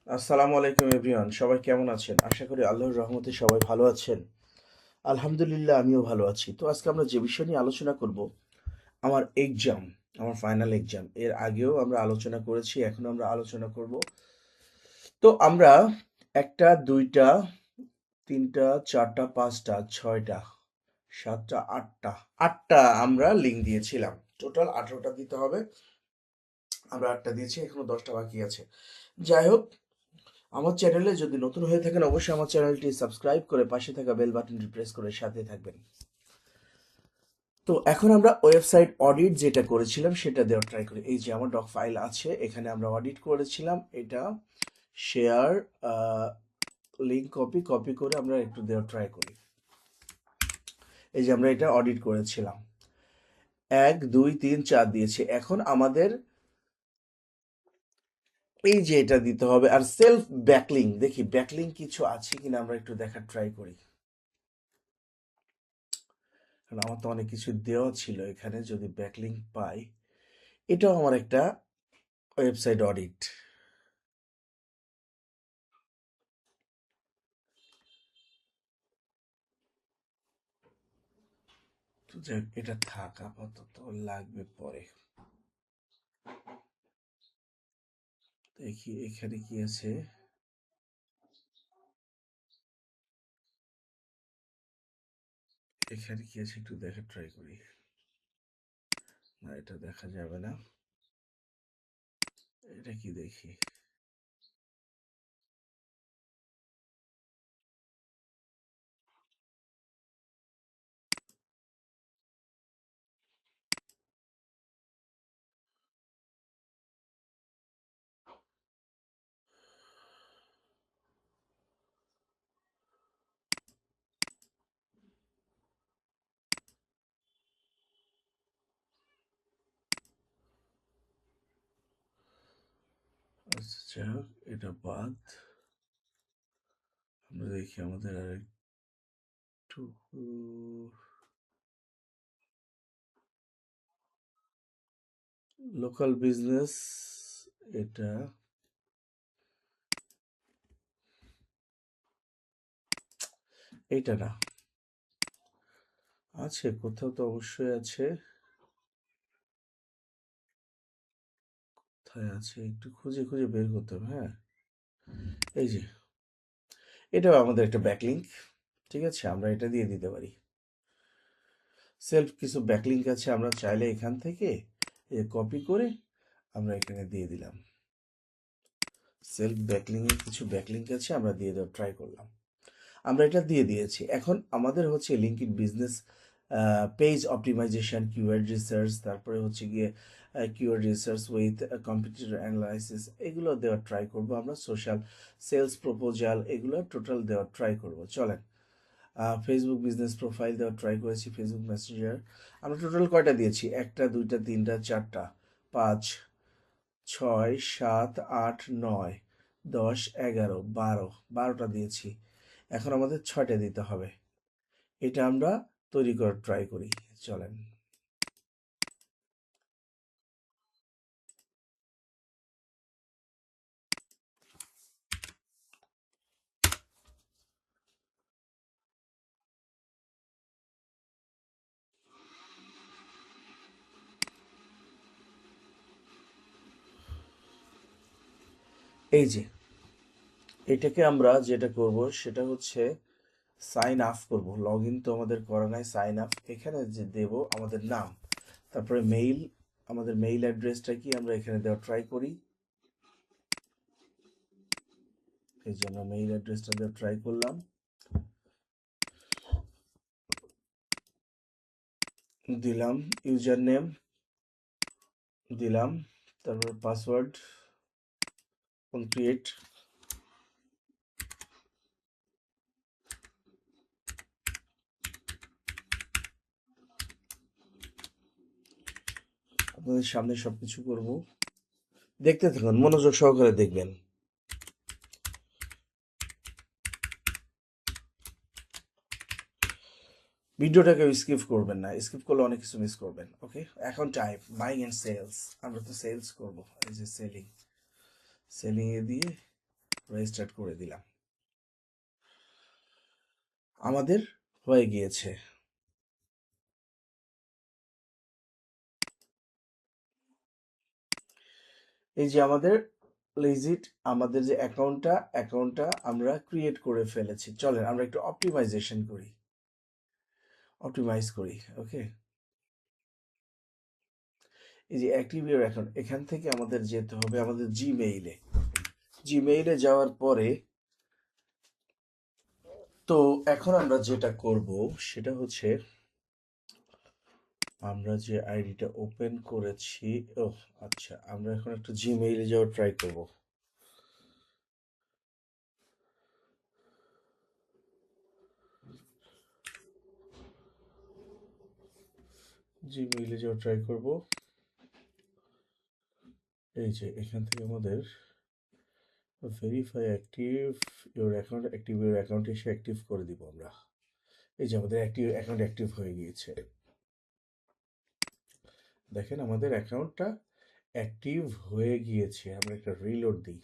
আসসালামু আলাইকুম এভরিওয়ান, সবাই কেমন আছেন? আশা করি আল্লাহর রহমতে সবাই ভালো আছেন। আলহামদুলিল্লাহ, আমিও ভালো আছি। তো আজকে আমরা যে বিষয় নিয়ে আলোচনা করব, আমার এক্সাম, আমার ফাইনাল এক্সাম। এর আগেও আমরা আলোচনা করেছি, এখনো আমরা আলোচনা করব। তো আমরা একটা, দুইটা, তিনটা, চারটা, পাঁচটা, ছয়টা, সাতটা, আটটা আমরা লিঙ্ক দিয়েছিলাম। টোটাল 18টা দিতে হবে। আমরা 8টা দিয়েছি, এখনো 10টা বাকি আছে। যাই হোক, আমার চ্যানেলে যদি নতুন হয়ে থাকেন অবশ্যই আমার চ্যানেলটি সাবস্ক্রাইব করে পাশে থাকা বেল বাটনটি প্রেস করে সাথে থাকবেন। তো এখন আমরা ওয়েবসাইট অডিট যেটা করেছিলাম সেটা দেওয়ার ট্রাই করি। এই যে আমার ডক ফাইল আছে, এখানে আমরা অডিট করেছিলাম। এটা শেয়ার, লিঙ্ক কপি কপি করে আমরা একটু দেওয়ার ট্রাই করি। এই যে আমরা এটা অডিট করেছিলাম, 1 2 3 4 দিয়েছি। এখন আমাদের এই যে এটা দিতে হবে। আর সেলফ ব্যাকলিং, দেখি ব্যাকলিং কিছু আছে কিনা আমরা একটু দেখার ট্রাই করি। কারণ আমার তো অনেক কিছু দেওয়া ছিল এখানে, যদি ব্যাকলিঙ্ক পাই। এটাও আমার একটা ওয়েবসাইট অডিট। তো যাক, এটা থাক আপাতত, লাগবে পরে। দেখি এখানে কি আছে। এখানে কি আছে একটু দেখার ট্রাই করি। না, এটা দেখা যাবে না। এটা কি দেখি। আচ্ছা, যাই হোক, এটা বাদ। আমরা দেখি আমাদের আর একটু লোকাল বিজনেস। এটা এইটা না, আছে কোথাও তো অবশ্যই আছে। কোথায় আছে একটু খুঁজে খুঁজে বের করতে হবে। হ্যাঁ, এই যে এটাও আমাদের একটা ব্যাকলিঙ্ক। ঠিক আছে, আমরা এটা দিয়ে দিতে পারি। সেলফ কিছু ব্যাকলিঙ্ক আছে, আমরা চাইলে এখান থেকে কপি করে আমরা এখানে দিয়ে দিলাম। সেলফ ব্যাকলিংয়ের কিছু ব্যাকলিঙ্ক আছে, আমরা দিয়ে দেওয়ার ট্রাই করলাম। আমরা এটা দিয়ে দিয়েছি। এখন আমাদের হচ্ছে linked business page optimization, keyword research, তারপরে হচ্ছে গিয়ে keyword research with competitor analysis, এগুলো দেওয়ার ট্রাই করব আমরা। সোশ্যাল সেলস প্রপোজাল, এগুলো টোটাল দেওয়ার ট্রাই করব। চলেন, ফেসবুক বিজনেস প্রোফাইল দেওয়ার ট্রাই করেছি, ফেসবুক মেসেঞ্জার। আমরা টোটাল কয়টা দিয়েছি? একটা, দুইটা, তিনটা, চারটা, 5 6 7 8 9 10 11 12, 12টা দিয়েছি। এখন আমাদের 6টা দিতে হবে। এটা আমরা তৈরি করার ট্রাই করি। চলেন, এই যে এটাকে আমরা যেটা করব সেটা হচ্ছে সাইন আপ করব। লগ ইন তো আমাদের করা নাই, সাইন আপ। এখানে যে দেব আমাদের নাম, তারপরে মেইল, আমাদের মেইল অ্যাড্রেসটা কি আমরা এখানে দেওয়ার ট্রাই করি। এই জন্য মেইল অ্যাড্রেসটা দেওয়ার ট্রাই করলাম, দিলাম। ইউজার নেম দিলাম, তারপরে পাসওয়ার্ড ক্রিয়েট। আপনাদের সামনে সবকিছু করব, দেখতে থাকুন, মনোযোগ সহকারে দেখবেন। ভিডিওটাকে স্কিপ করবেন না, স্কিপ করলে অনেক কিছু মিস করবেন। ওকে, এখন টাইপ বাইং এন্ড সেলস। আমরা তো সেলস করব। এই যে সেলিং, সেলিং এ দিয়ে স্টার্ট করে দিলাম। আমাদের হয়ে গিয়েছে। এই যে আমাদের লিজিট আমাদের যে অ্যাকাউন্টটা আমরা ক্রিয়েট করে ফেলেছি। চলেন আমরা একটু অপটিমাইজেশন করি, অপটিমাইজ করি। ওকে, এই যে অ্যাক্টিভ ইউর অ্যাকাউন্ট, এখান থেকে আমাদের যেতে হবে আমাদের জিমেইলে। জিমেইলে যাওয়ার পরে তো এখন আমরা যেটা করব সেটা হচ্ছে আমরা যে আইডিটা ওপেন করেছি, ও আচ্ছা, আমরা এখন একটু জিমেইলে যাওয়ার ট্রাই করব। জিমেইলে যাওয়ার ট্রাই করব। এই যে এখান থেকে আমাদের verify active your account, active your account এসে অ্যাক্টিভ করে দিব আমরা। এই যে আমাদের অ্যাকাউন্ট অ্যাক্টিভ হয়ে গিয়েছে। দেখেন আমাদের অ্যাকাউন্টটা অ্যাক্টিভ হয়ে গিয়েছে। আমরা একটা রিলোড দিই।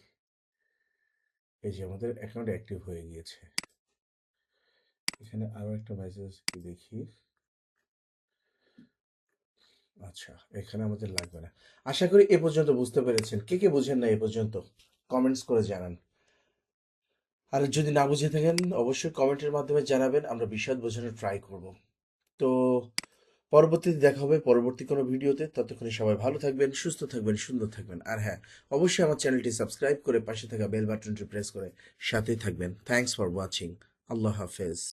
এই যে আমাদের অ্যাকাউন্ট অ্যাক্টিভ হয়ে গিয়েছে। এখানে আরো একটা মেসেজ কি দেখি। আচ্ছা, এখানে আমাদের লাগবে না। আশা করি এ পর্যন্ত বুঝতে পেরেছেন। কে কে বুঝেন না এ পর্যন্ত কমেন্টস করে জানান। আর যদি না বুঝে থাকেন অবশ্যই কমেন্টের মাধ্যমে জানাবেন, আমরা বিশদ বোঝানোর ট্রাই করব। তো পরবর্তীতে দেখা হবে পরবর্তী কোনো ভিডিওতে। ততক্ষণে সবাই ভালো থাকবেন, সুস্থ থাকবেন, সুন্দর থাকবেন। আর হ্যাঁ, অবশ্যই আমার চ্যানেলটি সাবস্ক্রাইব করে পাশে থাকা বেল বাটনটি প্রেস করে সাথেই থাকবেন। Thanks for watching. আল্লাহ হাফেজ।